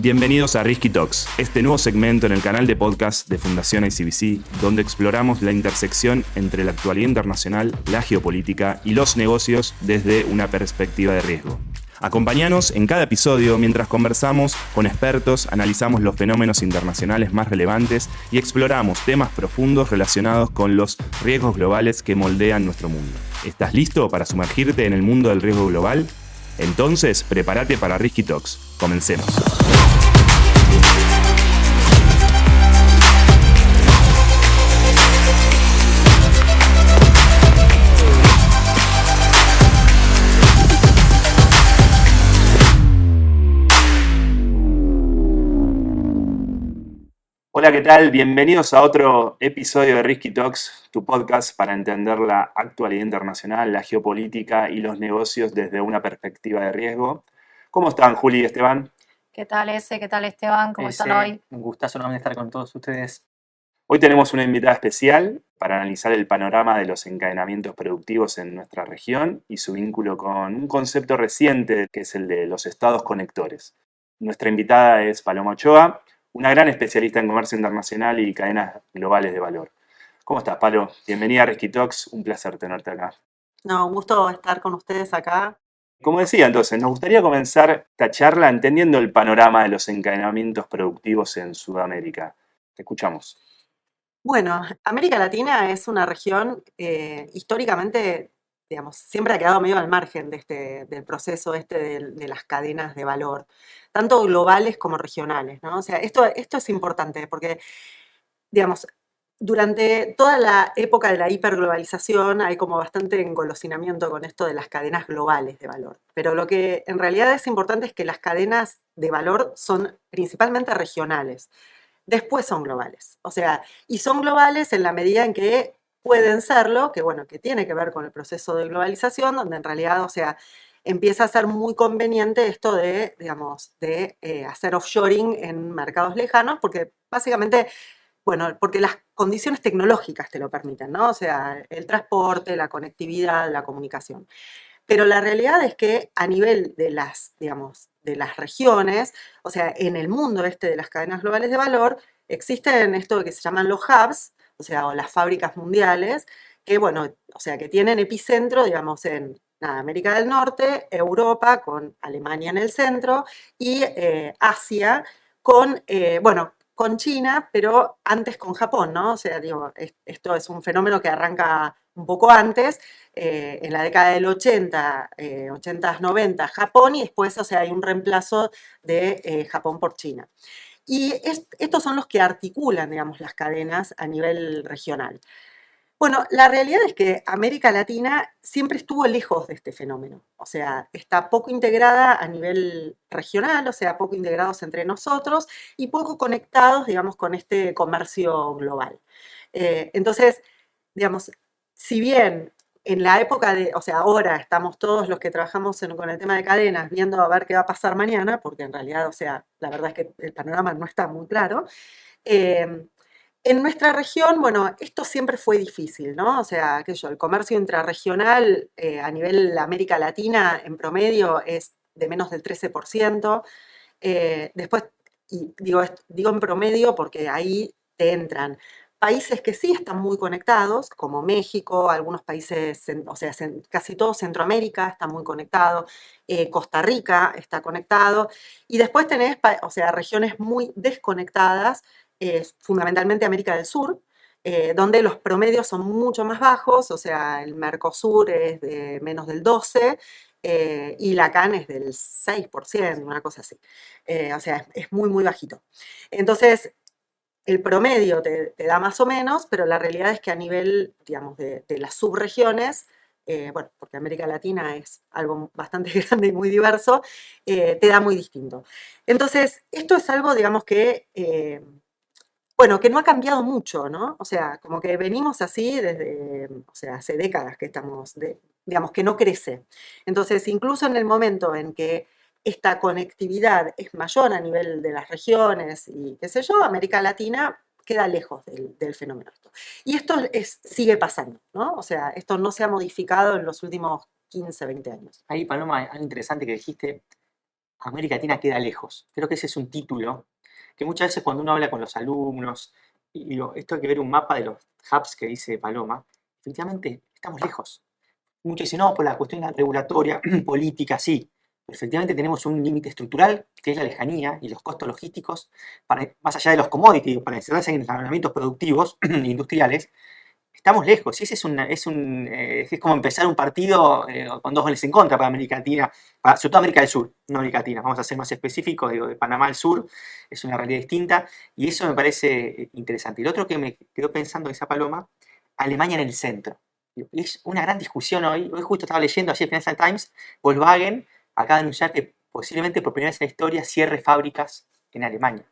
Bienvenidos a Risky Talks, este nuevo segmento en el canal de podcast de Fundación ICBC, donde exploramos la intersección entre la actualidad internacional, la geopolítica y los negocios desde una perspectiva de riesgo. Acompáñanos en cada episodio mientras conversamos con expertos, analizamos los fenómenos internacionales más relevantes y exploramos temas profundos relacionados con los riesgos globales que moldean nuestro mundo. ¿Estás listo para sumergirte en el mundo del riesgo global? Entonces, prepárate para Risky Talks. Comencemos. Hola, ¿qué tal? Bienvenidos a otro episodio de Risky Talks, tu podcast para entender la actualidad internacional, la geopolítica y los negocios desde una perspectiva de riesgo. ¿Cómo están, Juli y Esteban? ¿Qué tal ese? ¿Qué tal Esteban? ¿Cómo están hoy? Un gustazo nuevamente estar con todos ustedes. Hoy tenemos una invitada especial para analizar el panorama de los encadenamientos productivos en nuestra región y su vínculo con un concepto reciente que es el de los estados conectores. Nuestra invitada es Paloma Ochoa, una gran especialista en comercio internacional y cadenas globales de valor. ¿Cómo estás, Palo? Bienvenida a Risky Talks, un placer tenerte acá. No, un gusto estar con ustedes acá. Como decía entonces, nos gustaría comenzar esta charla entendiendo el panorama de los encadenamientos productivos en Sudamérica. Te escuchamos. Bueno, América Latina es una región históricamente, digamos, siempre ha quedado medio al margen del proceso de las cadenas de valor, tanto globales como regionales, ¿no? O sea, esto es importante porque, digamos, durante toda la época de la hiperglobalización hay como bastante engolosinamiento con esto de las cadenas globales de valor. Pero lo que en realidad es importante es que las cadenas de valor son principalmente regionales. Después son globales. O sea, y son globales en la medida en que pueden serlo, que bueno, que tiene que ver con el proceso de globalización, donde en realidad, o sea, empieza a ser muy conveniente esto de, digamos, de hacer offshoring en mercados lejanos, porque básicamente, bueno, porque las condiciones tecnológicas te lo permiten, ¿no? O sea, el transporte, la conectividad, la comunicación. Pero la realidad es que a nivel de las, digamos, de las regiones, o sea, en el mundo de las cadenas globales de valor, existen esto que se llaman los hubs, o sea, o las fábricas mundiales, que, bueno, o sea, que tienen epicentro, digamos, en América del Norte, Europa, con Alemania en el centro, y Asia, con, bueno, con China, pero antes con Japón, ¿no? O sea, digo, esto es un fenómeno que arranca un poco antes, en la década del 80, 80s, 90, Japón, y después, o sea, hay un reemplazo de Japón por China. Y estos son los que articulan, digamos, las cadenas a nivel regional. Bueno, la realidad es que América Latina siempre estuvo lejos de este fenómeno, o sea, está poco integrada a nivel regional, o sea, poco integrados entre nosotros y poco conectados, digamos, con este comercio global. Entonces, digamos, si bien en la época de, o sea, ahora estamos todos los que trabajamos con el tema de cadenas viendo a ver qué va a pasar mañana, porque en realidad, o sea, la verdad es que el panorama no está muy claro. En nuestra región, bueno, esto siempre fue difícil, ¿no? O sea, el comercio intrarregional a nivel América Latina en promedio es de menos del 13%. Después, y digo en promedio porque ahí te entran países que sí están muy conectados, como México, algunos países, o sea, casi todo Centroamérica está muy conectado, Costa Rica está conectado, y después tenés, o sea, regiones muy desconectadas, fundamentalmente América del Sur, donde los promedios son mucho más bajos, o sea, el Mercosur es de menos del 12%, y la CAN es del 6%, una cosa así. O sea, es muy, muy bajito. Entonces, el promedio te da más o menos, pero la realidad es que a nivel, digamos, de las subregiones, bueno, porque América Latina es algo bastante grande y muy diverso, te da muy distinto. Entonces, esto es algo, digamos, que, bueno, que no ha cambiado mucho, ¿no? O sea, como que venimos así desde, o sea, hace décadas que estamos, digamos, que no crece. Entonces, incluso en el momento en que esta conectividad es mayor a nivel de las regiones y qué sé yo, América Latina queda lejos del fenómeno. Y esto sigue pasando, ¿no? O sea, esto no se ha modificado en los últimos 15, 20 años. Ahí, Paloma, algo interesante que dijiste, América Latina queda lejos. Creo que ese es un título que muchas veces cuando uno habla con los alumnos, y digo, esto hay que ver un mapa de los hubs que dice Paloma, efectivamente estamos lejos. Muchos dicen, no, por la cuestión regulatoria, política, sí. Pero efectivamente tenemos un límite estructural, que es la lejanía y los costos logísticos, más allá de los commodities, para encerrarse en encadenamientos productivos industriales, estamos lejos. Y ese es como empezar un partido con 2 goles en contra para América Latina, sobre todo América del Sur, no América Latina. Vamos a ser más específicos, digo, de Panamá al sur, es una realidad distinta, y eso me parece interesante. Y lo otro que me quedó pensando esa Paloma, Alemania en el centro. Es una gran discusión hoy. Hoy justo estaba leyendo ayer Financial Times, Volkswagen acaba de anunciar que posiblemente por primera vez en la historia cierre fábricas en Alemania.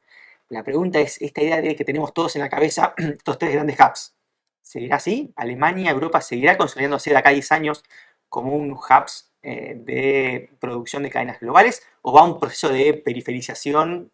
La pregunta es, esta idea de que tenemos todos en la cabeza estos 3 grandes hubs, ¿seguirá así? ¿Alemania, Europa seguirá consolidándose de acá a 10 años como un hubs de producción de cadenas globales? ¿O va a un proceso de periferización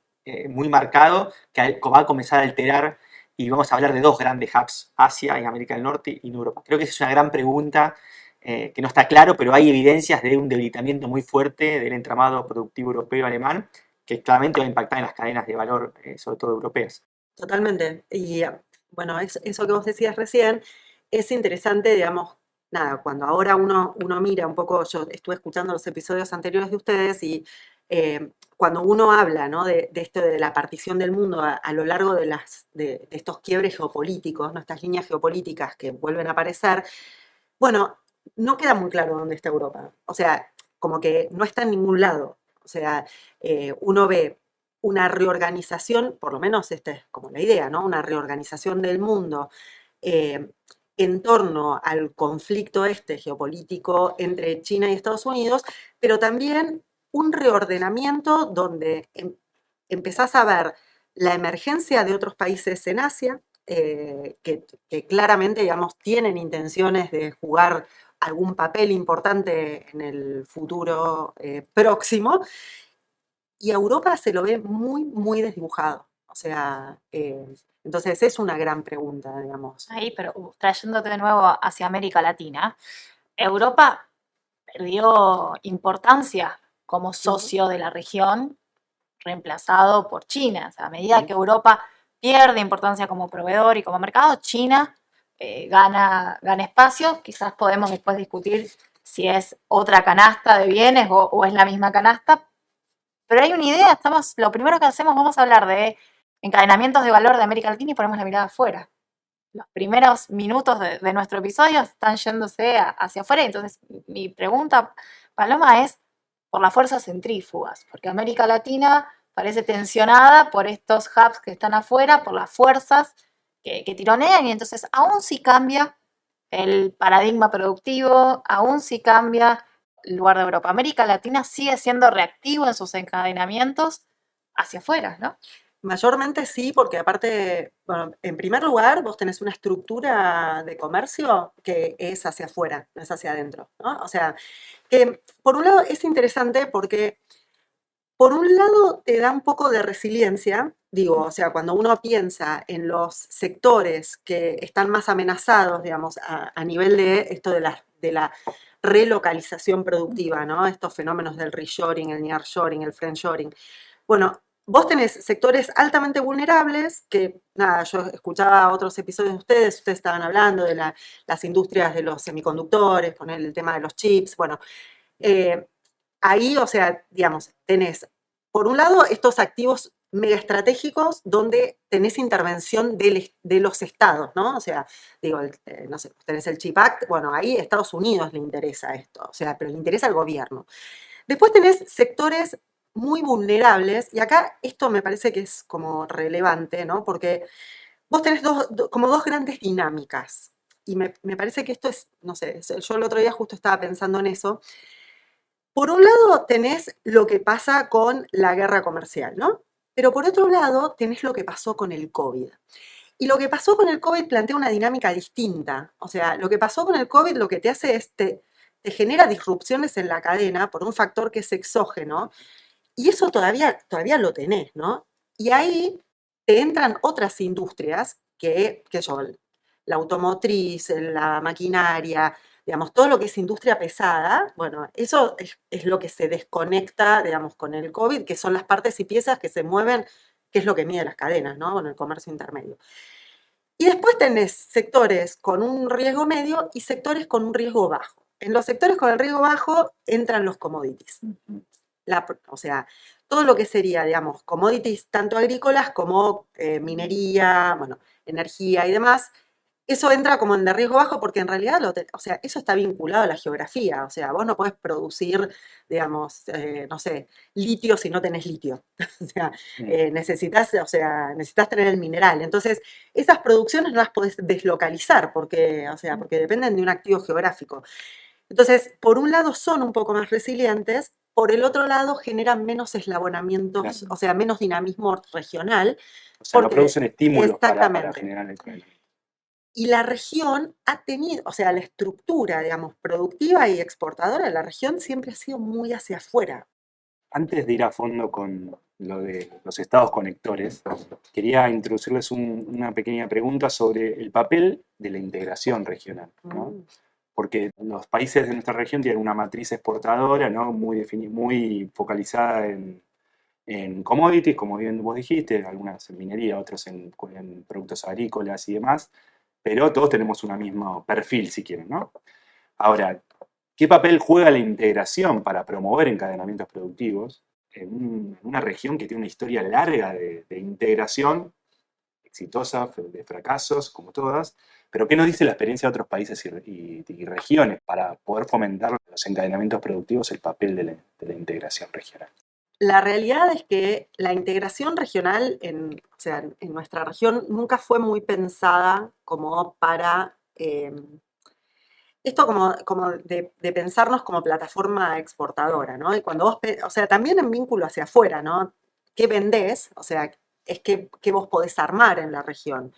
muy marcado que va a comenzar a alterar y vamos a hablar de 2 grandes hubs, Asia y América del Norte y Europa? Creo que esa es una gran pregunta que no está claro, pero hay evidencias de un debilitamiento muy fuerte del entramado productivo europeo-alemán que claramente va a impactar en las cadenas de valor, sobre todo europeas. Totalmente. Y bueno, eso que vos decías recién es interesante, digamos, nada, cuando ahora uno mira un poco, yo estuve escuchando los episodios anteriores de ustedes y cuando uno habla, ¿no? de esto de la partición del mundo a lo largo de estos quiebres geopolíticos, ¿no? Estas líneas geopolíticas que vuelven a aparecer, bueno, no queda muy claro dónde está Europa. O sea, como que no está en ningún lado. O sea, uno ve una reorganización, por lo menos esta es como la idea, ¿no? Una reorganización del mundo eh, en torno al conflicto geopolítico entre China y Estados Unidos, pero también un reordenamiento donde empezás a ver la emergencia de otros países en Asia, que claramente, digamos, tienen intenciones de jugar algún papel importante en el futuro próximo, y a Europa se lo ve muy, muy desdibujado. O sea, entonces es una gran pregunta, digamos. Ahí, pero trayéndote de nuevo hacia América Latina, Europa perdió importancia como socio de la región, reemplazado por China. O sea, a medida que Europa pierde importancia como proveedor y como mercado, China gana espacio. Quizás podemos después discutir si es otra canasta de bienes o es la misma canasta, pero hay una idea. Lo primero que hacemos, vamos a hablar de encadenamientos de valor de América Latina y ponemos la mirada afuera. Los primeros minutos de nuestro episodio están yéndose hacia afuera. Entonces, mi pregunta, Paloma, es por las fuerzas centrífugas, porque América Latina parece tensionada por estos hubs que están afuera, por las fuerzas que tironean, y entonces aún si cambia el paradigma productivo, aún si cambia el lugar de Europa, América Latina sigue siendo reactivo en sus encadenamientos hacia afuera, ¿no? Mayormente sí, porque aparte, bueno, en primer lugar, vos tenés una estructura de comercio que es hacia afuera, no es hacia adentro, ¿no? O sea, que por un lado es interesante porque por un lado te da un poco de resiliencia, digo, o sea, cuando uno piensa en los sectores que están más amenazados, digamos, a nivel de esto de la relocalización productiva, ¿no? Estos fenómenos del reshoring, el nearshoring, el friendshoring. Bueno, vos tenés sectores altamente vulnerables que, nada, yo escuchaba otros episodios de ustedes estaban hablando de las industrias de los semiconductores, poner el tema de los chips, bueno, ahí, o sea, digamos, tenés, por un lado, estos activos mega estratégicos donde tenés intervención de los estados, ¿no? O sea, digo, no sé, tenés el Chip Act, bueno, ahí a Estados Unidos le interesa esto, o sea, pero le interesa al gobierno. Después tenés sectores muy vulnerables, y acá esto me parece que es como relevante, ¿no? Porque vos tenés como dos grandes dinámicas, y me parece que esto es, no sé, yo el otro día justo estaba pensando en eso. Por un lado tenés lo que pasa con la guerra comercial, ¿no? Pero por otro lado tenés lo que pasó con el COVID. Y lo que pasó con el COVID plantea una dinámica distinta. O sea, lo que pasó con el COVID lo que te hace es te genera disrupciones en la cadena por un factor que es exógeno, y eso todavía lo tenés, ¿no? Y ahí te entran otras industrias que son la automotriz, la maquinaria, digamos, todo lo que es industria pesada, bueno, eso es lo que se desconecta, digamos, con el COVID, que son las partes y piezas que se mueven, que es lo que mide las cadenas, ¿no? Con el comercio intermedio. Y después tenés sectores con un riesgo medio y sectores con un riesgo bajo. En los sectores con el riesgo bajo entran los commodities. O sea, todo lo que sería, digamos, commodities tanto agrícolas como minería, bueno, energía y demás, eso entra como en de riesgo bajo porque en realidad, o sea, eso está vinculado a la geografía. O sea, vos no podés producir, digamos, no sé, litio si no tenés litio. O sea, necesitas tener el mineral. Entonces, esas producciones no las podés deslocalizar porque, o sea, porque dependen de un activo geográfico. Entonces, por un lado son un poco más resilientes, por el otro lado generan menos eslabonamientos, Claro. o sea, menos dinamismo regional. O sea, no Porque- producen estímulos para exactamente. generar el crédito. Y la región ha tenido, o sea, la estructura, digamos, productiva y exportadora de la región siempre ha sido muy hacia afuera. Antes de ir a fondo con lo de los estados conectores, quería introducirles una pequeña pregunta sobre el papel de la integración regional, ¿no? Porque los países de nuestra región tienen una matriz exportadora, ¿no? Muy focalizada en commodities, como bien vos dijiste, algunas en minería, otros en productos agrícolas y demás, pero todos tenemos un mismo perfil, si quieren, ¿no? Ahora, ¿qué papel juega la integración para promover encadenamientos productivos en una región que tiene una historia larga de integración, exitosa, de fracasos, como todas? Pero ¿qué nos dice la experiencia de otros países y regiones para poder fomentar los encadenamientos productivos, el papel de la integración regional? La realidad es que la integración regional o sea, en nuestra región nunca fue muy pensada como para esto como de pensarnos como plataforma exportadora, ¿no? Y cuando o sea, también en vínculo hacia afuera, ¿no? ¿Qué vendés? O sea, es que vos podés armar en la región.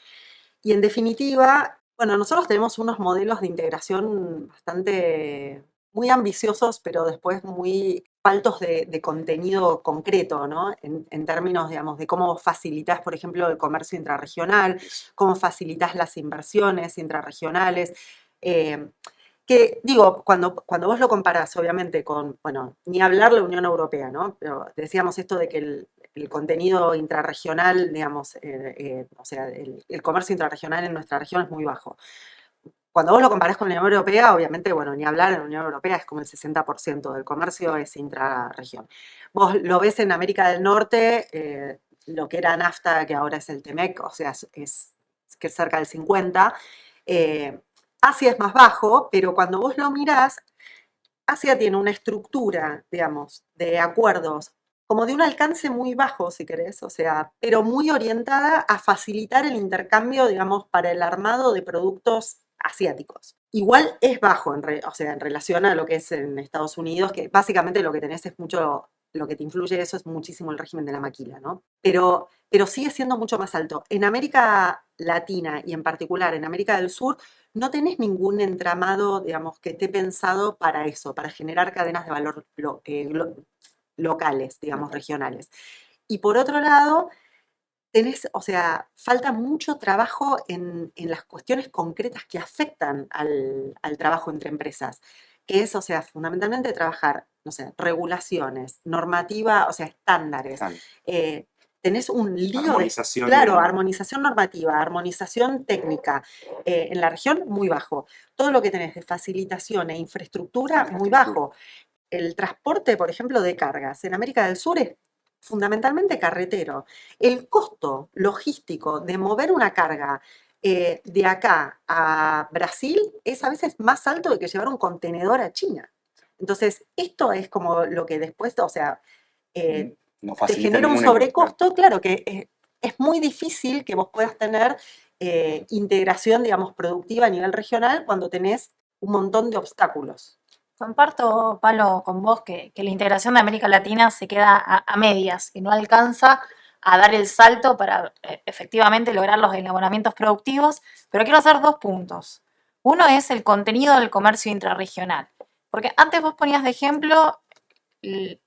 Y en definitiva, bueno, nosotros tenemos unos modelos de integración bastante, muy ambiciosos, pero después muy faltos de contenido concreto, ¿no? En términos, digamos, de cómo facilitas, por ejemplo, el comercio intrarregional, cómo facilitas las inversiones intrarregionales. Que digo, cuando vos lo comparás, obviamente, con, bueno, ni hablar la Unión Europea, ¿no? Pero decíamos esto de que el contenido intrarregional, digamos, o sea, el comercio intrarregional en nuestra región es muy bajo. Cuando vos lo comparás con la Unión Europea, obviamente, bueno, ni hablar, en la Unión Europea es como el 60% del comercio es intrarregión. Vos lo ves en América del Norte, lo que era NAFTA, que ahora es el TEMEC, o sea, es que es cerca del 50%. Asia es más bajo, pero cuando vos lo mirás, Asia tiene una estructura, digamos, de acuerdos como de un alcance muy bajo, si querés, o sea, pero muy orientada a facilitar el intercambio, digamos, para el armado de productos asiáticos. Igual es bajo, o sea, en relación a lo que es en Estados Unidos, que básicamente lo que tenés es mucho, lo que te influye eso es muchísimo el régimen de la maquila, ¿no? Pero sigue siendo mucho más alto. En América Latina y en particular en América del Sur, no tenés ningún entramado, digamos, que esté pensado para eso, para generar cadenas de valor locales, digamos, regionales. Y por otro lado, tenés, o sea, falta mucho trabajo en las cuestiones concretas que afectan al trabajo entre empresas, que es, o sea, fundamentalmente trabajar, no sé, regulaciones, normativa, o sea, estándares. Tenés un lío Armonización. Claro, armonización normativa, armonización técnica. En la región, muy bajo. Todo lo que tenés de facilitación e infraestructura, muy bajo. El transporte, por ejemplo, de cargas en América del Sur es fundamentalmente carretero. El costo logístico de mover una carga de acá a Brasil es a veces más alto de que llevar un contenedor a China. Entonces, esto es como lo que después, o sea, no te genera un sobrecosto, claro, que es muy difícil que vos puedas tener integración, digamos, productiva a nivel regional cuando tenés un montón de obstáculos. Comparto, Palo, con vos que la integración de América Latina se queda a medias y no alcanza a dar el salto para efectivamente lograr los enlabonamientos productivos, pero quiero hacer 2 puntos. Uno es el contenido del comercio intrarregional, porque antes vos ponías de ejemplo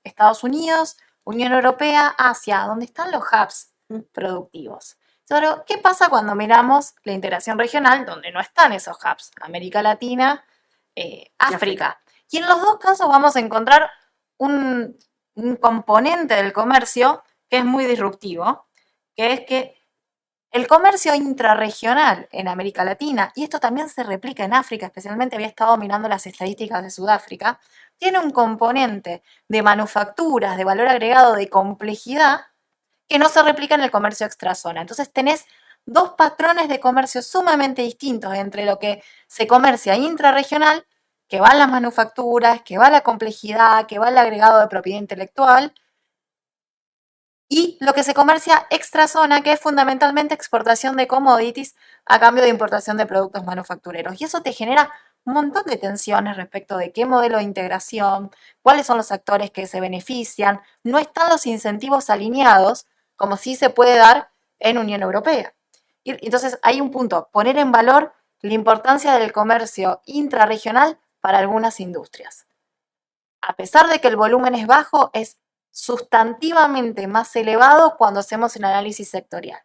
Estados Unidos, Unión Europea, Asia, donde están los hubs productivos. Pero, ¿qué pasa cuando miramos la integración regional donde no están esos hubs? América Latina, África. Y en los dos casos vamos a encontrar un componente del comercio que es muy disruptivo, que es que el comercio intrarregional en América Latina, y esto también se replica en África, especialmente había estado mirando las estadísticas de Sudáfrica, tiene un componente de manufacturas, de valor agregado, de complejidad, que no se replica en el comercio extrazona. Entonces tenés dos patrones de comercio sumamente distintos entre lo que se comercia intrarregional, que va a las manufacturas, que va a la complejidad, que va al agregado de propiedad intelectual, y lo que se comercia extrazona, que es fundamentalmente exportación de commodities a cambio de importación de productos manufactureros. Y eso te genera un montón de tensiones respecto de qué modelo de integración, cuáles son los actores que se benefician, no están los incentivos alineados como sí se puede dar en Unión Europea. Y entonces hay un punto, poner en valor la importancia del comercio intrarregional para algunas industrias. A pesar de que el volumen es bajo, es sustantivamente más elevado cuando hacemos el análisis sectorial.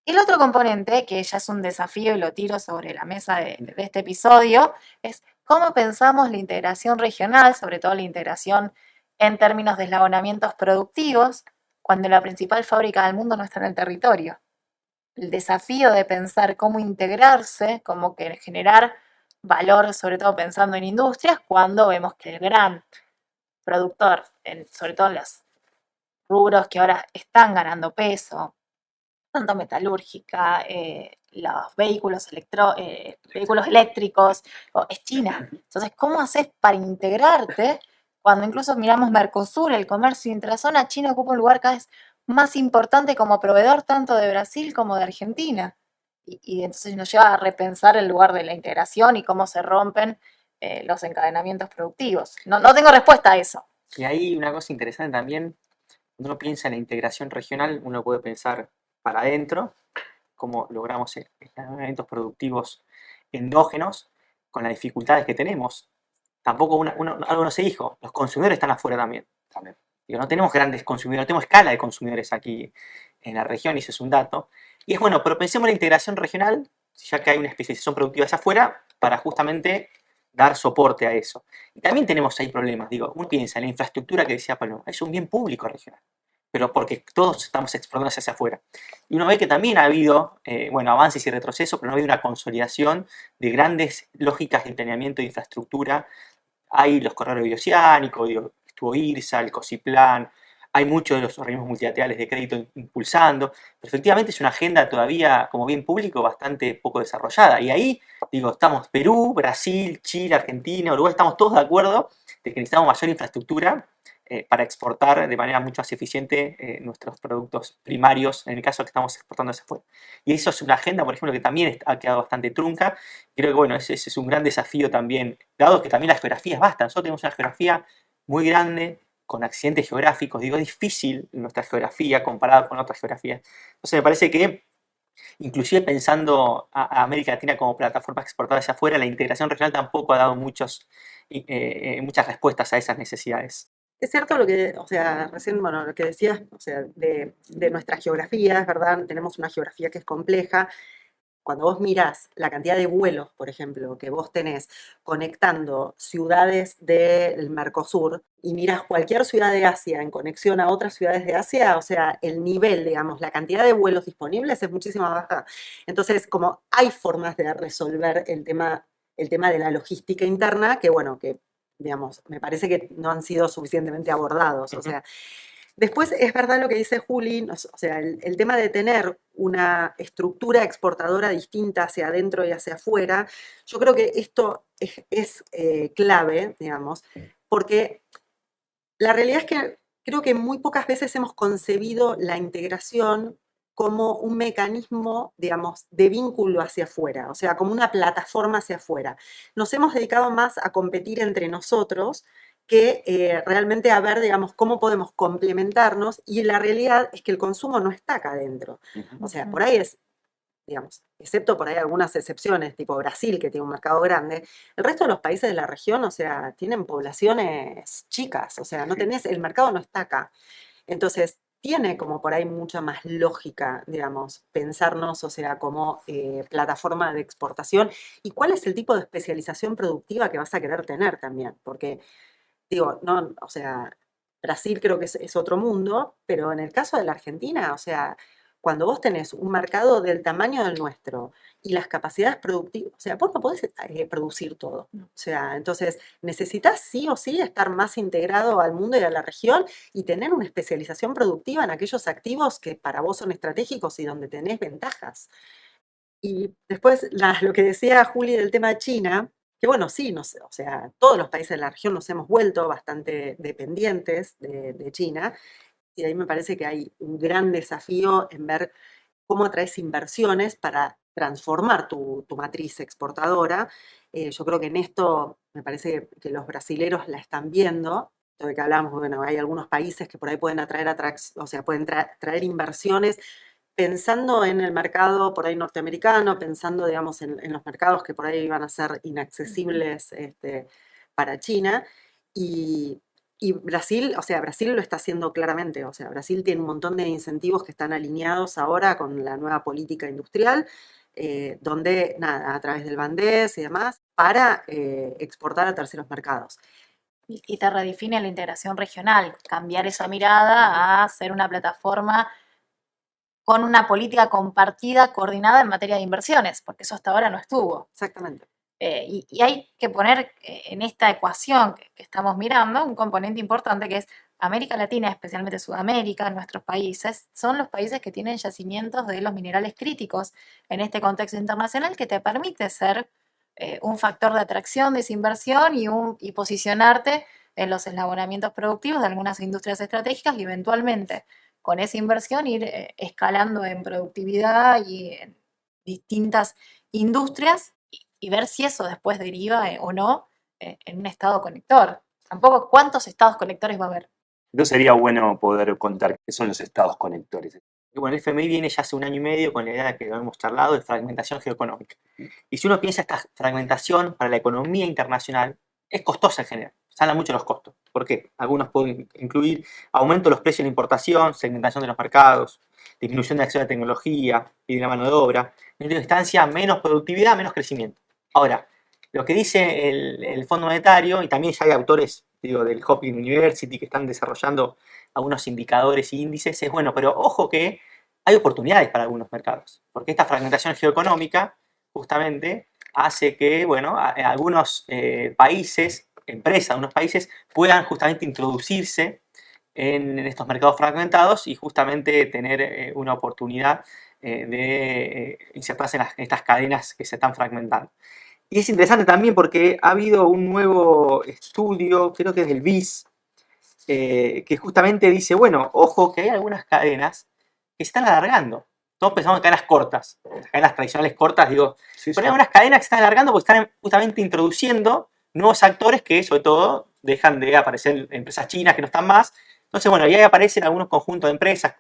El otro componente, que ya es un desafío y lo tiro sobre la mesa de este episodio, es cómo pensamos la integración regional, sobre todo la integración en términos de eslabonamientos productivos, cuando la principal fábrica del mundo no está en el territorio. El desafío de pensar cómo integrarse, cómo generar valor, sobre todo pensando en industrias, cuando vemos que el gran productor, sobre todo en los rubros que ahora están ganando peso, tanto metalúrgica, los vehículos eléctricos, es China. Entonces, ¿cómo haces para integrarte? Cuando incluso miramos Mercosur, el comercio intrazona, China ocupa un lugar cada vez más importante como proveedor tanto de Brasil como de Argentina. Y entonces nos lleva a repensar el lugar de la integración y cómo se rompen los encadenamientos productivos. No tengo respuesta a eso. Y ahí una cosa interesante también, cuando uno piensa en la integración regional, uno puede pensar para adentro, cómo logramos encadenamientos productivos endógenos con las dificultades que tenemos. Tampoco algo no se dijo, los consumidores están afuera también. Digo, no tenemos grandes consumidores, no tenemos escala de consumidores aquí en la región, y eso es un dato. Y es bueno, pero pensemos en la integración regional, ya que hay una especialización productiva hacia afuera, para justamente dar soporte a eso. Y también tenemos ahí problemas, digo, uno piensa en la infraestructura que decía Paloma, es un bien público regional, pero porque todos estamos exportando hacia afuera. Y uno ve que también ha habido, avances y retrocesos, pero no ha habido una consolidación de grandes lógicas de planeamiento de infraestructura. Hay los corredores bioceánicos, estuvo IRSA, el COSIPLAN, hay muchos de los organismos multilaterales de crédito impulsando, pero efectivamente es una agenda todavía como bien público bastante poco desarrollada. Y ahí, estamos Perú, Brasil, Chile, Argentina, Uruguay, estamos todos de acuerdo de que necesitamos mayor infraestructura para exportar de manera mucho más eficiente nuestros productos primarios, en el caso que estamos exportando hacia afuera. Y eso es una agenda, por ejemplo, que también ha quedado bastante trunca. Creo que, ese es un gran desafío también, dado que también las geografías bastan. Nosotros tenemos una geografía muy grande, con accidentes geográficos, es difícil nuestra geografía comparada con otras geografías. Entonces me parece que, inclusive pensando a América Latina como plataforma exportada hacia afuera, la integración regional tampoco ha dado muchas respuestas a esas necesidades. Es cierto lo que, recién, lo que decías, de nuestra geografía, es verdad, tenemos una geografía que es compleja. Cuando vos mirás la cantidad de vuelos, por ejemplo, que vos tenés conectando ciudades del Mercosur y mirás cualquier ciudad de Asia en conexión a otras ciudades de Asia, el nivel, digamos, la cantidad de vuelos disponibles es muchísimo más baja. Entonces, como hay formas de resolver el tema de la logística interna que, digamos, me parece que no han sido suficientemente abordados. Después es verdad lo que dice Juli, el tema de tener una estructura exportadora distinta hacia adentro y hacia afuera, yo creo que esto es clave, digamos, porque la realidad es que creo que muy pocas veces hemos concebido la integración como un mecanismo, digamos, de vínculo hacia afuera, como una plataforma hacia afuera. Nos hemos dedicado más a competir entre nosotros que realmente a ver, digamos, cómo podemos complementarnos, y la realidad es que el consumo no está acá adentro. Por ahí es, digamos, excepto por ahí algunas excepciones, tipo Brasil, que tiene un mercado grande, el resto de los países de la región, tienen poblaciones chicas, el mercado no está acá. Entonces, tiene como por ahí mucha más lógica, digamos, pensarnos, o sea, como plataforma de exportación y cuál es el tipo de especialización productiva que vas a querer tener también, porque digo, no, o sea, Brasil creo que es otro mundo, pero en el caso de la Argentina, o sea, cuando vos tenés un mercado del tamaño del nuestro y las capacidades productivas, o sea, vos no podés producir todo. O sea, entonces necesitas sí o sí estar más integrado al mundo y a la región y tener una especialización productiva en aquellos activos que para vos son estratégicos y donde tenés ventajas. Y después lo que decía Juli del tema de China, que bueno, sí, o sea, todos los países de la región nos hemos vuelto bastante dependientes de China, y ahí me parece que hay un gran desafío en ver cómo atraes inversiones para transformar tu matriz exportadora. Yo creo que en esto me parece que los brasileros la están viendo. Lo de que hablamos, bueno, hay algunos países que por ahí pueden o sea, pueden traer inversiones pensando en el mercado por ahí norteamericano, pensando, digamos, en los mercados que por ahí van a ser inaccesibles para China. Y, y Brasil, o sea, Brasil lo está haciendo claramente, o sea, Brasil tiene un montón de incentivos que están alineados ahora con la nueva política industrial, donde, nada, a través del Bandés y demás, para exportar a terceros mercados. Y te redefine la integración regional, cambiar esa mirada a ser una plataforma con una política compartida, coordinada en materia de inversiones, porque eso hasta ahora no estuvo. Exactamente. Y hay que poner en esta ecuación que estamos mirando un componente importante que es América Latina, especialmente Sudamérica, nuestros países, son los países que tienen yacimientos de los minerales críticos en este contexto internacional que te permite ser un factor de atracción de esa inversión y posicionarte en los eslabonamientos productivos de algunas industrias estratégicas y eventualmente con esa inversión ir escalando en productividad y en distintas industrias y ver si eso después deriva o no en un estado conector. Tampoco cuántos estados conectores va a haber. Entonces sería bueno poder contar qué son los estados conectores. Y bueno, el FMI viene ya hace 1 año y medio con la idea que lo hemos charlado de fragmentación geoeconómica. Y si uno piensa esta fragmentación para la economía internacional, es costosa en general. Se habla mucho de los costos. ¿Por qué? Algunos pueden incluir aumento de los precios de la importación, segmentación de los mercados, disminución de acceso a la tecnología y de la mano de obra. En última instancia, menos productividad, menos crecimiento. Ahora, lo que dice el Fondo Monetario, y también ya hay autores del Hopkins University que están desarrollando algunos indicadores y índices, es bueno, pero ojo que hay oportunidades para algunos mercados, porque esta fragmentación geoeconómica justamente hace que, bueno, algunos países, empresas de algunos países, puedan justamente introducirse en estos mercados fragmentados y justamente tener una oportunidad de insertarse en estas cadenas que se están fragmentando. Y es interesante también porque ha habido un nuevo estudio, creo que es del BIS, que justamente dice, bueno, ojo que hay algunas cadenas que se están alargando. Todos pensamos en cadenas cortas, las cadenas tradicionales cortas, digo, Sí, pero hay algunas cadenas que se están alargando porque están justamente introduciendo nuevos actores que, sobre todo, dejan de aparecer empresas chinas que no están más. Entonces, bueno, y ahí aparecen algunos conjuntos de empresas,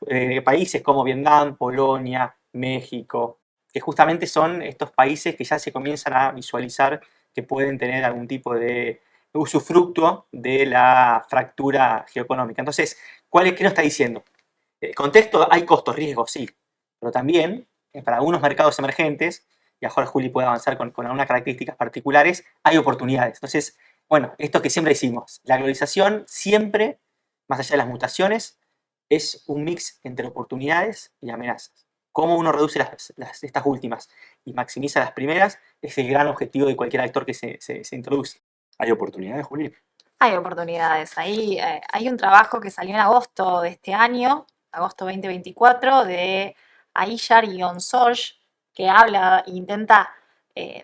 países como Vietnam, Polonia, México, que justamente son estos países que ya se comienzan a visualizar que pueden tener algún tipo de usufructo de la fractura geoeconómica. Entonces, ¿qué nos está diciendo? El contexto, hay costos, riesgos, sí, pero también para algunos mercados emergentes, y ahora Juli puede avanzar con algunas características particulares, hay oportunidades. Entonces, bueno, esto que siempre decimos, la globalización siempre, más allá de las mutaciones, es un mix entre oportunidades y amenazas. Cómo uno reduce estas últimas y maximiza las primeras es el gran objetivo de cualquier actor que se introduce. ¿Hay oportunidades, Juli? Hay oportunidades. Ahí hay un trabajo que salió en agosto de este año, agosto 2024, de Aiyar y Onsorge, que habla e intenta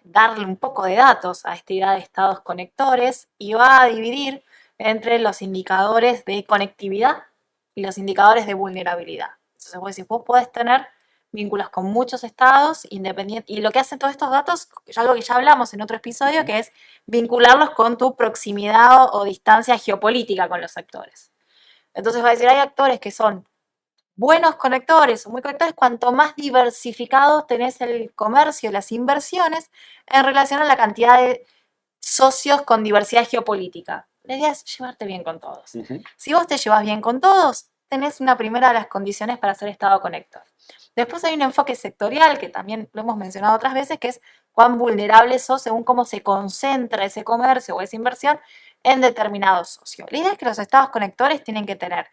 darle un poco de datos a esta idea de estados conectores y va a dividir entre los indicadores de conectividad y los indicadores de vulnerabilidad. Entonces vos podés tener vínculos con muchos estados independientes. Y lo que hacen todos estos datos, algo que ya hablamos en otro episodio, que es vincularlos con tu proximidad o distancia geopolítica con los actores. Entonces va a decir, hay actores que son buenos conectores o muy conectores cuanto más diversificados tenés el comercio y las inversiones en relación a la cantidad de socios con diversidad geopolítica. La idea es llevarte bien con todos. Si vos te llevas bien con todos, tenés una primera de las condiciones para ser Estado conector. Después hay un enfoque sectorial, que también lo hemos mencionado otras veces, que es cuán vulnerable sos según cómo se concentra ese comercio o esa inversión en determinado socio. La idea es que los estados conectores tienen que tener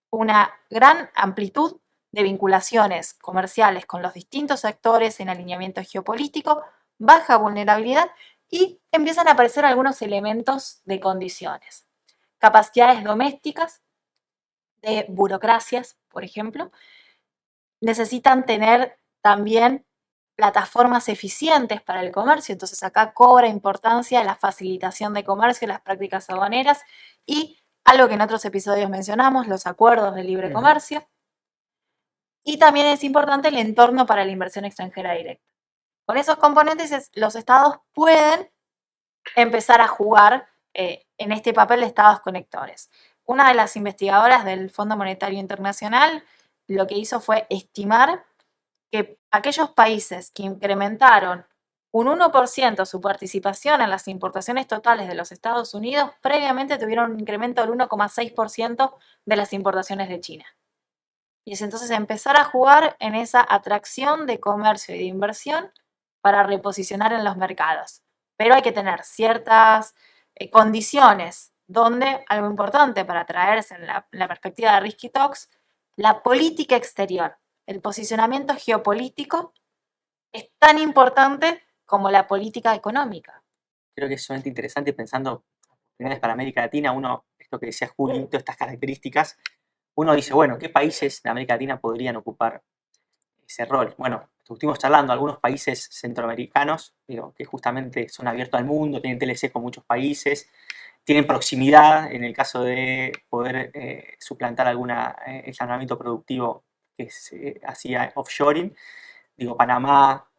una gran amplitud de vinculaciones comerciales con los distintos sectores en alineamiento geopolítico, baja vulnerabilidad y empiezan a aparecer algunos elementos de condiciones. Capacidades domésticas de burocracias, por ejemplo, necesitan tener también plataformas eficientes para el comercio, entonces acá cobra importancia la facilitación de comercio, las prácticas aduaneras y algo que en otros episodios mencionamos, los acuerdos de libre comercio. Y también es importante el entorno para la inversión extranjera directa. Con esos componentes los estados pueden empezar a jugar en este papel de estados conectores. Una de las investigadoras del Fondo Monetario Internacional lo que hizo fue estimar que aquellos países que incrementaron un 1% su participación en las importaciones totales de los Estados Unidos, previamente tuvieron un incremento del 1,6% de las importaciones de China. Y es entonces empezar a jugar en esa atracción de comercio y de inversión para reposicionar en los mercados. Pero hay que tener ciertas condiciones donde, algo importante para traerse en la perspectiva de Risky Talks, la política exterior, el posicionamiento geopolítico es tan importante como la política económica. Creo que es sumamente interesante pensando para América Latina, esto que decía Juli, todas estas características, uno dice, bueno, ¿qué países de América Latina podrían ocupar ese rol? Bueno, estuvimos charlando, algunos países centroamericanos, que justamente son abiertos al mundo, tienen TLC con muchos países, tienen proximidad en el caso de poder suplantar algún enlazamiento productivo que se hacía offshoring, Panamá,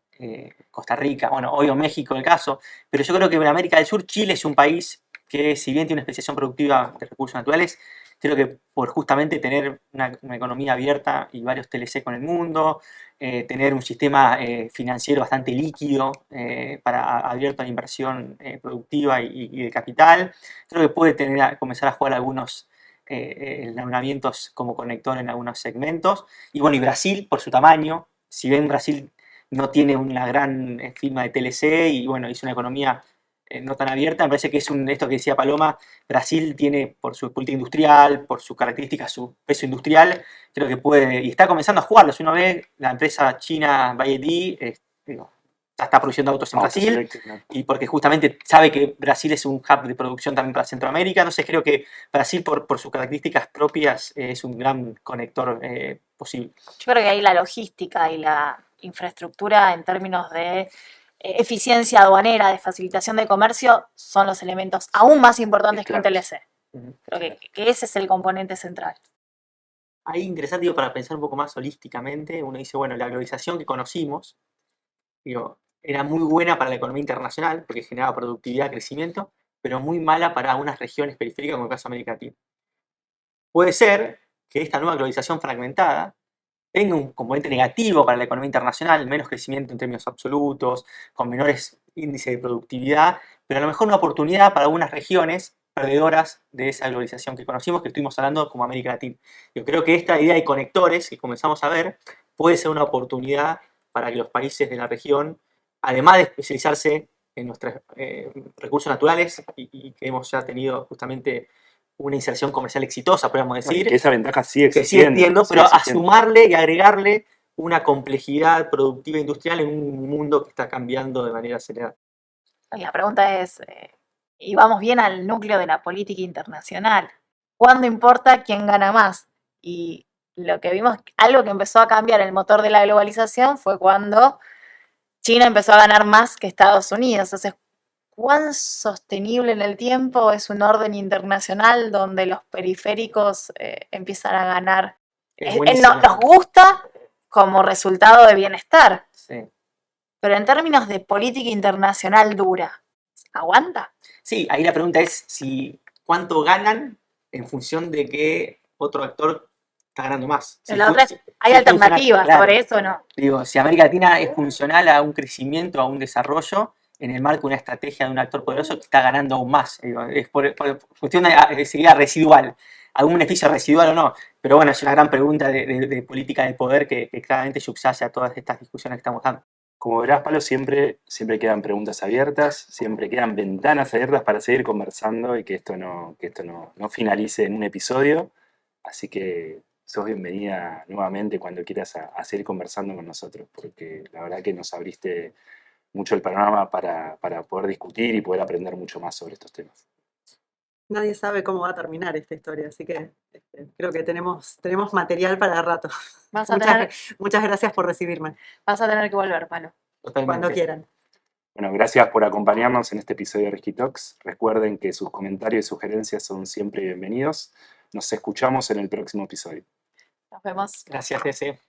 Costa Rica, bueno, obvio México el caso, pero yo creo que en América del Sur Chile es un país que, si bien tiene una especialización productiva de recursos naturales, creo que por justamente tener una economía abierta y varios TLC con el mundo, tener un sistema financiero bastante líquido abierto a la inversión productiva y de capital, creo que puede comenzar a jugar algunos enlaunamientos como conector en algunos segmentos. Y bueno, y Brasil, por su tamaño, si bien Brasil no tiene una gran firma de TLC y bueno, es una economía no tan abierta, me parece que es esto que decía Paloma, Brasil tiene por su política industrial, por sus características, su peso industrial, creo que puede, y está comenzando a jugarlo. Si uno ve la empresa china BYD, está produciendo autos en Brasil, y porque justamente sabe que Brasil es un hub de producción también para Centroamérica, entonces creo que Brasil por sus características propias es un gran conector posible. Yo creo que ahí la logística y la infraestructura en términos de eficiencia aduanera, de facilitación de comercio, son los elementos aún más importantes que un TLC. Creo que ese es el componente central. Ahí interesante, para pensar un poco más holísticamente, uno dice, bueno, la globalización que conocimos, era muy buena para la economía internacional, porque generaba productividad, crecimiento, pero muy mala para unas regiones periféricas, como el caso de América Latina. Puede ser que esta nueva globalización fragmentada tenga un componente negativo para la economía internacional, menos crecimiento en términos absolutos, con menores índices de productividad, pero a lo mejor una oportunidad para algunas regiones perdedoras de esa globalización que conocimos, que estuvimos hablando como América Latina. Yo creo que esta idea de conectores que comenzamos a ver puede ser una oportunidad para que los países de la región, además de especializarse en nuestros recursos naturales y que hemos ya tenido justamente una inserción comercial exitosa, podríamos decir. Que esa ventaja sigue existiendo. existiendo, Pero a sumarle y agregarle una complejidad productiva e industrial en un mundo que está cambiando de manera acelerada. La pregunta es, y vamos bien al núcleo de la política internacional, ¿cuándo importa quién gana más? Y lo que vimos, algo que empezó a cambiar el motor de la globalización fue cuando China empezó a ganar más que Estados Unidos. Entonces, ¿cuán sostenible en el tiempo es un orden internacional donde los periféricos empiezan a ganar? Nos gusta como resultado de bienestar. Sí. Pero en términos de política internacional dura, ¿aguanta? Sí, ahí la pregunta es cuánto ganan en función de que otro actor está ganando más. Hay alternativas sobre eso o no. Si América Latina es funcional a un crecimiento, a un desarrollo, en el marco de una estrategia de un actor poderoso que está ganando aún más. Es por cuestión sería residual. algún beneficio residual o no. Pero bueno, es una gran pregunta de política de poder que claramente subyace a todas estas discusiones que estamos dando. Como verás, Pablo, siempre quedan preguntas abiertas, siempre quedan ventanas abiertas para seguir conversando y que esto no finalice en un episodio. Así que sos bienvenida nuevamente cuando quieras a seguir conversando con nosotros, porque la verdad que nos abriste mucho el panorama para poder discutir y poder aprender mucho más sobre estos temas. Nadie sabe cómo va a terminar esta historia, así que creo que tenemos material para rato. Muchas gracias por recibirme. Vas a tener que volver, Palo. Totalmente. Cuando quieran. Bueno, gracias por acompañarnos en este episodio de Risky Talks. Recuerden que sus comentarios y sugerencias son siempre bienvenidos. Nos escuchamos en el próximo episodio. Nos vemos. Gracias, Ese.